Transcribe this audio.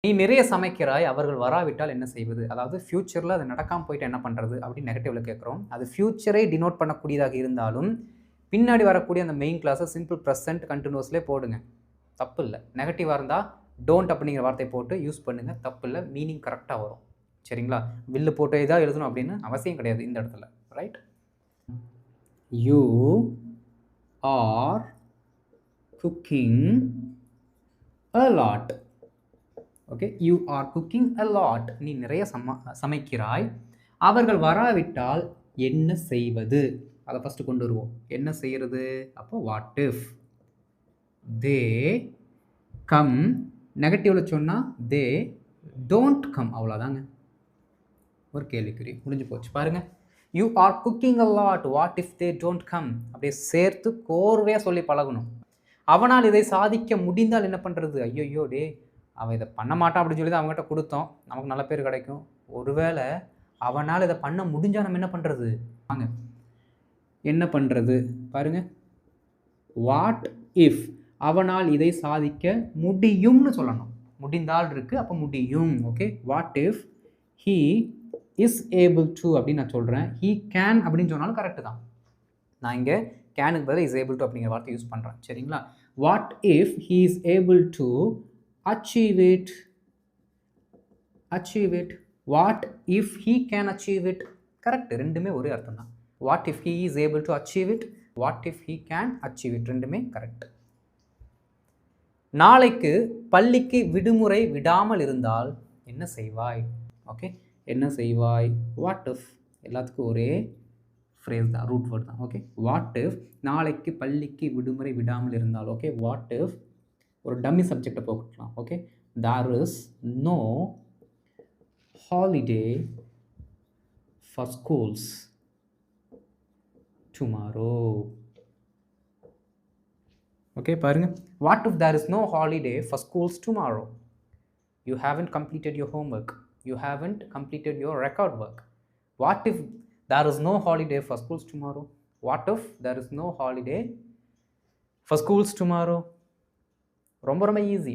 நீ நிறைய சமைக்கிறாய், அவர்கள் வராவிட்டால் என்ன செய்வது? அதாவது ஃபியூச்சரில் அது நடக்காம போயிட்டு என்ன பண்ணுறது அப்படின்னு நெகட்டிவ்ல கேட்குறோம். அது ஃபியூச்சரை டினோட் பண்ணக்கூடியதாக இருந்தாலும் பின்னாடி வரக்கூடிய அந்த மெயின் கிளாஸை சிம்பிள் ப்ரெசன்ட் கண்டினியூஸ்லேயே போடுங்க, தப்பு இல்லை. நெகட்டிவாக இருந்தால் டோன்ட் அப்படிங்கிற வார்த்தையை போட்டு யூஸ் பண்ணுங்கள், தப்பு இல்லை. மீனிங் கரெக்டாக வரும். சரிங்களா? வில்லு போட்டு இதாக எழுதணும் அப்படின்னு அவசியம் கிடையாது இந்த இடத்துல. Right? You are cooking a lot. Okay, you are cooking a lot. நீ நிறைய சமைக்கிறாய், அவர்கள் வராவிட்டால் என்ன செய்வது? அதை ஃபஸ்ட்டு கொண்டு வருவோம். என்ன செய்கிறது? அப்போ வாட் இஃப் தே கம், நெகட்டிவில் சொன்னால் தே டோன்ட் கம், அவ்வளோதாங்க. ஒரு கேள்விக்குறி, முடிஞ்சு போச்சு. பாருங்கள், you are cooking a lot, what if they don't come, அப்படியே சேர்த்து கோர்வையாக சொல்லி பழகணும். அவனால் இதை சாதிக்க முடிந்தால் என்ன பண்ணுறது? ஐயோ டே, அவன் இதை பண்ண மாட்டான் அப்படின்னு சொல்லி தான் அவங்ககிட்ட கொடுத்தோம், நமக்கு நல்ல பேர் கிடைக்கும். ஒருவேளை அவனால் இதை பண்ண முடிஞ்சால் நம்ம என்ன பண்ணுறது? வாங்க, என்ன பண்ணுறது பாருங்க. வாட் இஃப், அவனால் இதை சாதிக்க முடியும்னு சொல்லணும். முடிந்தால் இருக்குது, அப்போ முடியும். Okay, what if he is able to அப்படின்னு நான் சொல்கிறேன். ஹீ கேன் அப்படின்னு சொன்னாலும் கரெக்டு தான். நான் இங்கே கேனுக்கு பதில் இஸ் ஏபிள் டு அப்படிங்கிற வார்த்தை யூஸ் பண்ணுறேன். சரிங்களா? What if he is able to achieve it. What if he can achieve it? Correct, ரெண்டுமே ஒரே அர்த்தம் தான். What if he is able to achieve it, what if he can achieve it, ரெண்டுமே correct. நாளைக்கு பள்ளிக்கு விடுமுறை விடாமல் இருந்தால் என்ன செய்வாய்? ஓகே, என்ன செய்வாய்? வாட் இஃப், எல்லாத்துக்கும் ஒரே ஃப்ரேஸ் தான், ரூட் வேர்ட் தான். ஓகே, வாட் இஃப் நாளைக்கு பள்ளிக்கு விடுமுறை விடாமல் இருந்தால். ஓகே, வாட் இஃப் ஒரு டம்மி சப்ஜெக்டை போட்டுக்கலாம். Okay, there is no holiday for schools tomorrow. Okay, பாருங்க, what if there is no holiday for schools tomorrow? You haven't completed your homework, you haven't completed your record work. What if there is no holiday for schools tomorrow? What if there is no holiday for schools tomorrow? ரொம்ப ரொம்ப easy.